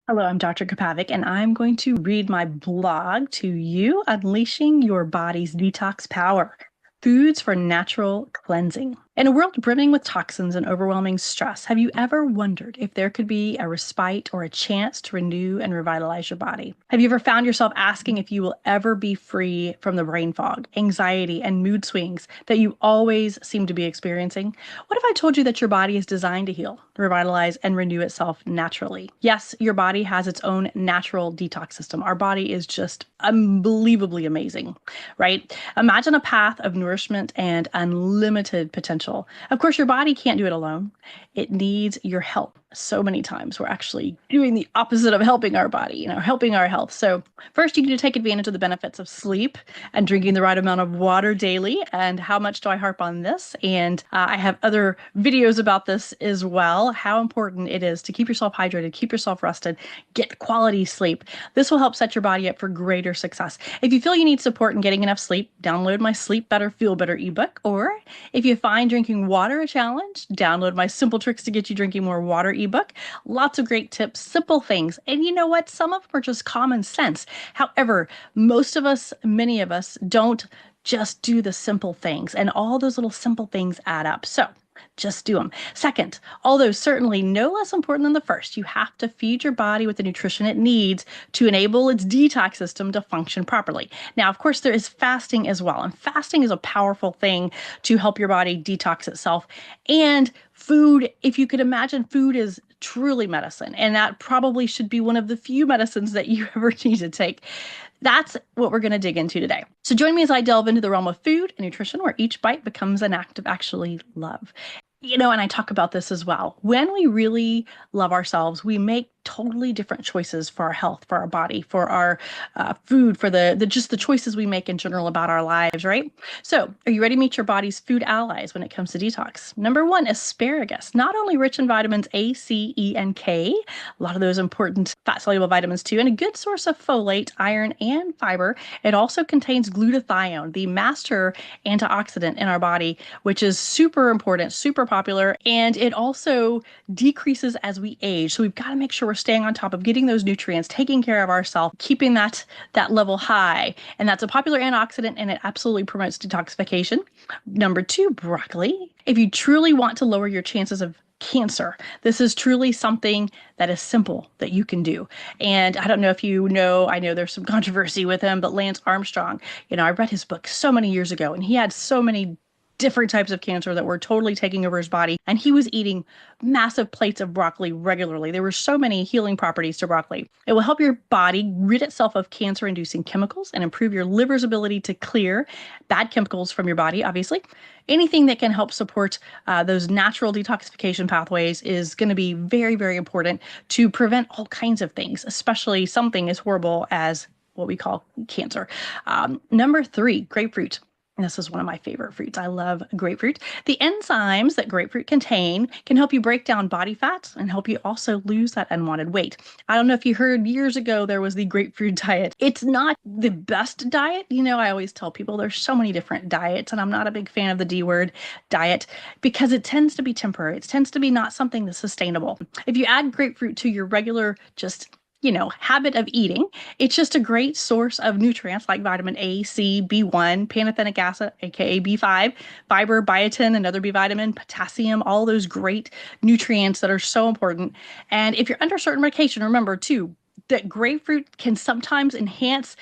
Hello, I'm Dr. Kapavik, and I'm going to read my blog to you, Unleashing Your Body's Detox Power. Foods for Natural Cleansing. In a world brimming with toxins and overwhelming stress, have you ever wondered if there could be a respite or a chance to renew and revitalize your body? Have you ever found yourself asking if you will ever be free from the brain fog, anxiety, and mood swings that you always seem to be experiencing? What if I told you that your body is designed to heal, revitalize, and renew itself naturally? Yes, your body has its own natural detox system. Our body is just unbelievably amazing, right? Imagine a path of nourishment and unlimited potential. Of course, your body can't do it alone. It needs your help. So many times we're actually doing the opposite of helping our body, helping our health. So first, you need to take advantage of the benefits of sleep and drinking the right amount of water daily. And how much do I harp on this? And I have other videos about this as well, how important it is to keep yourself hydrated, keep yourself rested, get quality sleep. This will help set your body up for greater success. If you feel you need support in getting enough sleep, download my Sleep Better, Feel Better ebook. Or if you find drinking water a challenge, download my Simple Tricks to Get You Drinking More Water ebook. Lots of great tips, simple things. And you know what? Some of them are just common sense. However, most of us, many of us, don't just do the simple things, and all those little simple things add up. So just do them. Second, although certainly no less important than the first, you have to feed your body with the nutrition it needs to enable its detox system to function properly. Now, of course, there is fasting as well, and fasting is a powerful thing to help your body detox itself. And food, if you could imagine, food is truly medicine, and that probably should be one of the few medicines that you ever need to take. That's what we're going to dig into today. So join me as I delve into the realm of food and nutrition, where each bite becomes an act of actually love. And I talk about this as well. When we really love ourselves, we make totally different choices for our health, for our body, for our food, for the just the choices we make in general about our lives, right? So, are you ready to meet your body's food allies when it comes to detox? Number one, asparagus. Not only rich in vitamins A, C, E, and K, a lot of those important fat-soluble vitamins too, and a good source of folate, iron, and fiber. It also contains glutathione, the master antioxidant in our body, which is super important, super popular, and it also decreases as we age. So we've got to make sure we're staying on top of getting those nutrients, taking care of ourselves, keeping that level high. And that's a popular antioxidant, and it absolutely promotes detoxification. Number two, broccoli. If you truly want to lower your chances of cancer, this is truly something that is simple that you can do. And I don't know if you know, I know there's some controversy with him, but Lance Armstrong, I read his book so many years ago, and he had so many different types of cancer that were totally taking over his body. And he was eating massive plates of broccoli regularly. There were so many healing properties to broccoli. It will help your body rid itself of cancer-inducing chemicals and improve your liver's ability to clear bad chemicals from your body, obviously. Anything that can help support those natural detoxification pathways is going to be very, very important to prevent all kinds of things, especially something as horrible as what we call cancer. Number three, grapefruit. This is one of my favorite fruits. I love grapefruit. The enzymes that grapefruit contain can help you break down body fat and help you also lose that unwanted weight. I don't know if you heard years ago there was the grapefruit diet. It's not the best diet. I always tell people there's so many different diets, and I'm not a big fan of the D word, diet, because it tends to be temporary. It tends to be not something that's sustainable. If you add grapefruit to your regular habit of eating, it's just a great source of nutrients like vitamin A, C, B1, pantothenic acid, aka B5, fiber, biotin, another B vitamin, potassium, all those great nutrients that are so important. And if you're under certain medication, remember too, that grapefruit can sometimes enhance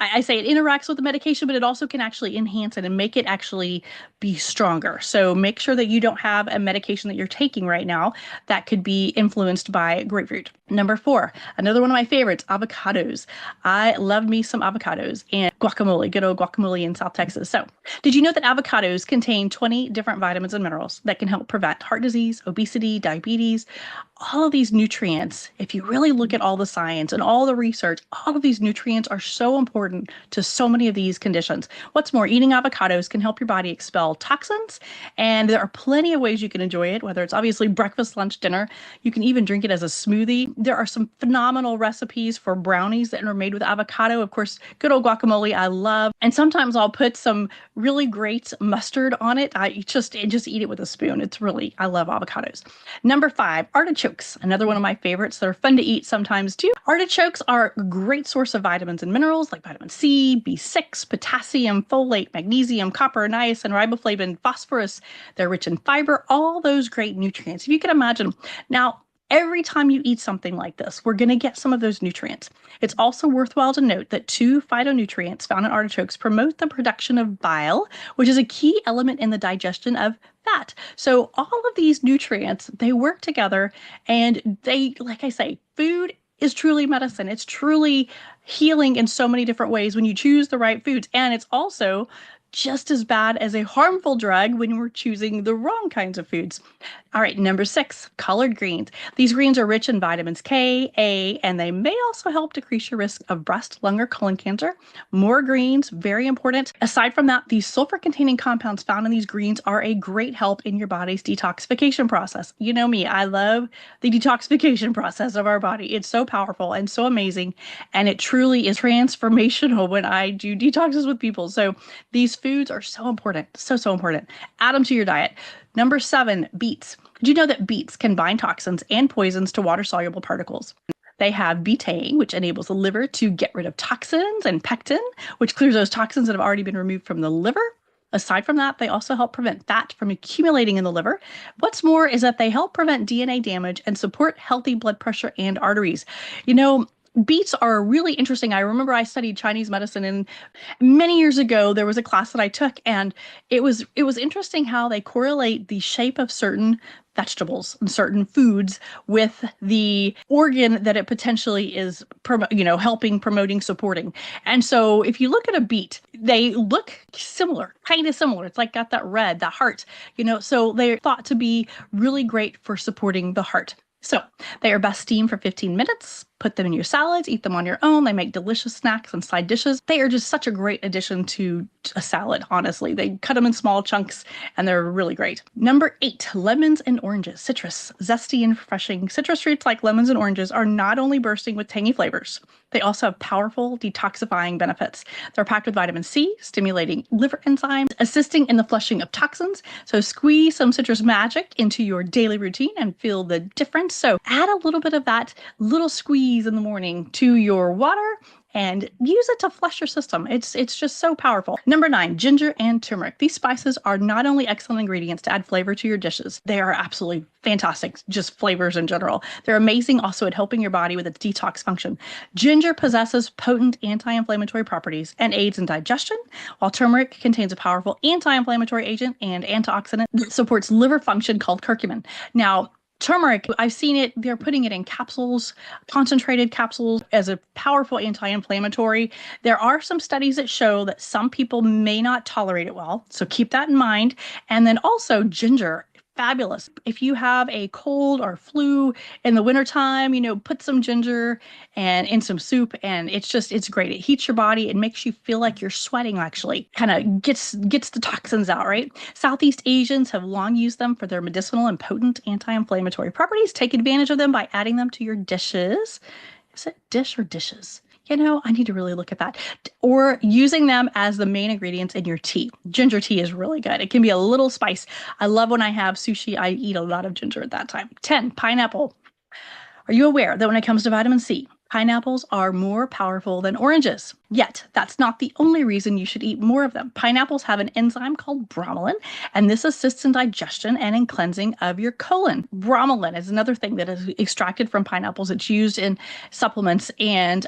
I say it interacts with the medication, but it also can actually enhance it and make it actually be stronger. So make sure that you don't have a medication that you're taking right now that could be influenced by grapefruit. Number four, another one of my favorites, avocados. I love me some avocados and guacamole, good old guacamole in South Texas. So did you know that avocados contain 20 different vitamins and minerals that can help prevent heart disease, obesity, diabetes, all of these nutrients? If you really look at all the science and all the research, all of these nutrients are so important important to so many of these conditions. What's more, eating avocados can help your body expel toxins, and there are plenty of ways you can enjoy it, whether it's obviously breakfast, lunch, dinner. You can even drink it as a smoothie. There are some phenomenal recipes for brownies that are made with avocado. Of course, good old guacamole I love. And sometimes I'll put some really great mustard on it. I just eat it with a spoon. I love avocados. Number 5, artichokes. Another one of my favorites that are fun to eat sometimes too. Artichokes are a great source of vitamins and minerals like vitamin C, B6, potassium, folate, magnesium, copper, niacin, riboflavin, phosphorus. They're rich in fiber, all those great nutrients. If you can imagine. Now, every time you eat something like this, we're going to get some of those nutrients. It's also worthwhile to note that 2 phytonutrients found in artichokes promote the production of bile, which is a key element in the digestion of fat. So all of these nutrients, they work together, and they, like I say, food is truly medicine. It's truly healing in so many different ways when you choose the right foods. And it's also just as bad as a harmful drug when we're choosing the wrong kinds of foods. All right, number 6, collard greens. These greens are rich in vitamins K, A, and they may also help decrease your risk of breast, lung, or colon cancer. More greens, very important. Aside from that, these sulfur-containing compounds found in these greens are a great help in your body's detoxification process. You know me, I love the detoxification process of our body. It's so powerful and so amazing, and it truly is transformational when I do detoxes with people. So these foods are so important, so important. Add them to your diet. Number 7, beets. Did you know that beets can bind toxins and poisons to water-soluble particles? They have betaine, which enables the liver to get rid of toxins, and pectin, which clears those toxins that have already been removed from the liver. Aside from that, they also help prevent fat from accumulating in the liver. What's more is that they help prevent DNA damage and support healthy blood pressure and arteries. You know, beets are really interesting. I remember I studied Chinese medicine, and many years ago there was a class that I took, and it was interesting how they correlate the shape of certain vegetables and certain foods with the organ that it potentially is helping, promoting, supporting. And so if you look at a beet, they look similar, kind of similar. It's like got that red, that heart, so they're thought to be really great for supporting the heart. So they are best steamed for 15 minutes. Put them in your salads, eat them on your own. They make delicious snacks and side dishes. They are just such a great addition to a salad, honestly. They cut them in small chunks, and they're really great. Number 8, lemons and oranges. Citrus, zesty and refreshing. Citrus fruits like lemons and oranges are not only bursting with tangy flavors, they also have powerful detoxifying benefits. They're packed with vitamin C, stimulating liver enzymes, assisting in the flushing of toxins. So squeeze some citrus magic into your daily routine and feel the difference. So add a little bit of that little squeeze in the morning to your water and use it to flush your system. It's just so powerful. Number 9, ginger and turmeric. These spices are not only excellent ingredients to add flavor to your dishes, they are absolutely fantastic, just flavors in general. They're amazing also at helping your body with its detox function. Ginger possesses potent anti-inflammatory properties and aids in digestion, while turmeric contains a powerful anti-inflammatory agent and antioxidant that supports liver function called curcumin. Now, turmeric, I've seen it, they're putting it in capsules, concentrated capsules as a powerful anti-inflammatory. There are some studies that show that some people may not tolerate it well, so keep that in mind. And then also ginger, fabulous. If you have a cold or flu in the wintertime, put some ginger and in some soup, and it's great. It heats your body. It makes you feel like you're sweating, actually. Kind of gets the toxins out, right? Southeast Asians have long used them for their medicinal and potent anti-inflammatory properties. Take advantage of them by adding them to your dishes. Is it dish or dishes? I need to really look at that. Or using them as the main ingredients in your tea. Ginger tea is really good. It can be a little spice. I love when I have sushi, I eat a lot of ginger at that time. 10, pineapple. Are you aware that when it comes to vitamin C, pineapples are more powerful than oranges? Yet, that's not the only reason you should eat more of them. Pineapples have an enzyme called bromelain, and this assists in digestion and in cleansing of your colon. Bromelain is another thing that is extracted from pineapples. It's used in supplements, and,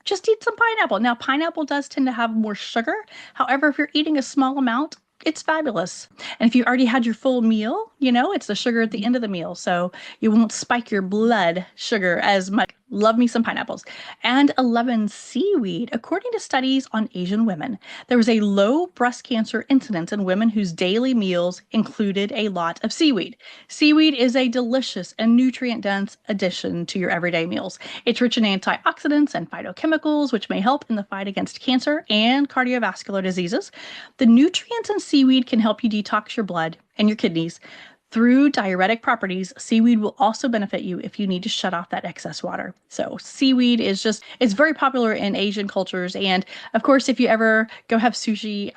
just eat some pineapple. Now, pineapple does tend to have more sugar. However, if you're eating a small amount, it's fabulous. And if you already had your full meal, it's the sugar at the end of the meal, so you won't spike your blood sugar as much. Love me some pineapples. And 11, seaweed. According to studies on Asian women, there was a low breast cancer incidence in women whose daily meals included a lot of seaweed. Seaweed is a delicious and nutrient-dense addition to your everyday meals. It's rich in antioxidants and phytochemicals, which may help in the fight against cancer and cardiovascular diseases. The nutrients in seaweed can help you detox your blood and your kidneys. Through diuretic properties, seaweed will also benefit you if you need to shut off that excess water. So seaweed is it's very popular in Asian cultures. And of course, if you ever go have sushi,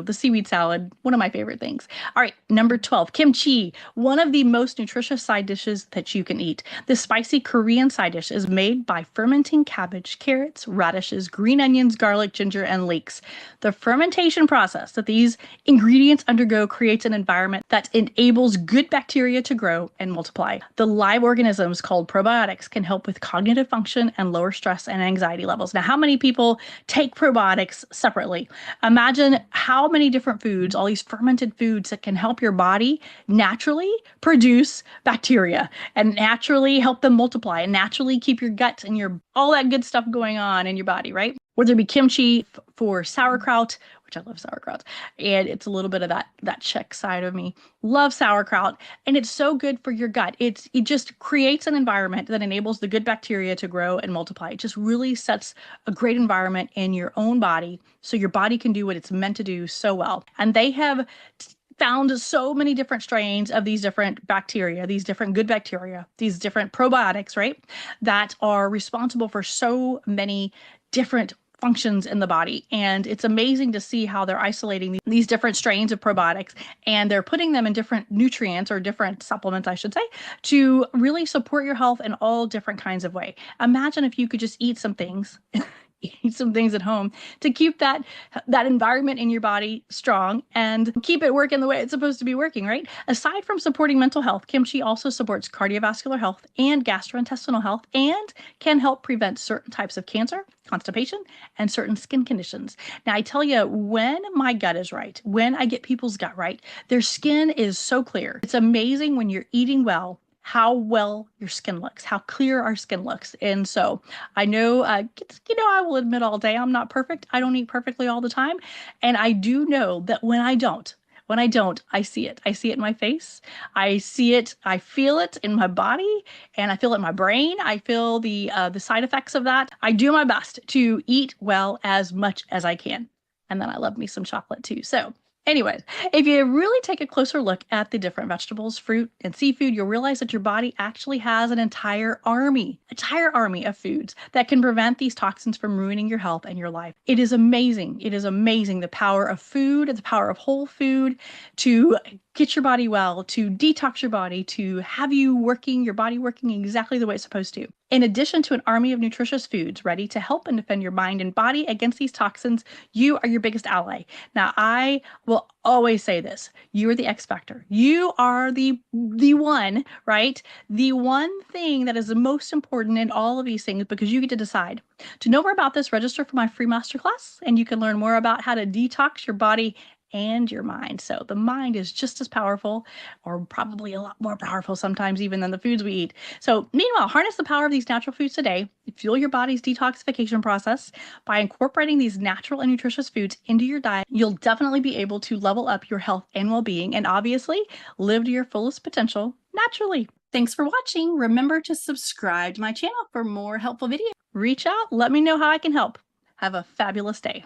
the seaweed salad, one of my favorite things. All right, number 12, kimchi, one of the most nutritious side dishes that you can eat. This spicy Korean side dish is made by fermenting cabbage, carrots, radishes, green onions, garlic, ginger, and leeks. The fermentation process that these ingredients undergo creates an environment that enables good bacteria to grow and multiply. The live organisms called probiotics can help with cognitive function and lower stress and anxiety levels. Now, how many people take probiotics separately? Imagine how many different foods, all these fermented foods that can help your body naturally produce bacteria and naturally help them multiply and naturally keep your gut and your all that good stuff going on in your body, right? Whether it be kimchi for sauerkraut, which I love sauerkraut, and it's a little bit of that Czech side of me. Love sauerkraut, and it's so good for your gut. It just creates an environment that enables the good bacteria to grow and multiply. It just really sets a great environment in your own body so your body can do what it's meant to do so well. And they have found so many different strains of these different bacteria, these different good bacteria, these different probiotics, right, that are responsible for so many different functions in the body. And it's amazing to see how they're isolating these different strains of probiotics and they're putting them in different nutrients or different supplements, I should say, to really support your health in all different kinds of way. Imagine if you could just eat some things eat some things at home to keep that environment in your body strong and keep it working the way it's supposed to be working, right? Aside from supporting mental health, kimchi also supports cardiovascular health and gastrointestinal health and can help prevent certain types of cancer, constipation, and certain skin conditions. Now, I tell you, when my gut is right, when I get people's gut right, their skin is so clear. It's amazing when you're eating well, how well your skin looks, how clear our skin looks. And so I know, I will admit all day, I'm not perfect. I don't eat perfectly all the time. And I do know that when I don't, I see it. I see it in my face. I see it. I feel it in my body, and I feel it in my brain. I feel the side effects of that. I do my best to eat well as much as I can, and then I love me some chocolate too. So anyways, if you really take a closer look at the different vegetables, fruit, and seafood, you'll realize that your body actually has an entire army of foods that can prevent these toxins from ruining your health and your life. It is amazing. It is amazing the power of food, the power of whole food to get your body well, to detox your body, to have your body working exactly the way it's supposed to. In addition to an army of nutritious foods ready to help and defend your mind and body against these toxins, you are your biggest ally. Now, I will always say this. You are the X factor. You are the one, right? The one thing that is the most important in all of these things because you get to decide. To know more about this, register for my free masterclass, and you can learn more about how to detox your body and your mind. So the mind is just as powerful, or probably a lot more powerful sometimes even than the foods we eat. So meanwhile, harness the power of these natural foods today. Fuel your body's detoxification process by incorporating these natural and nutritious foods into your diet. You'll definitely be able to level up your health and well-being and obviously live to your fullest potential naturally. Thanks for watching. Remember to subscribe to my channel for more helpful videos. Reach out, let me know how I can help. Have a fabulous day.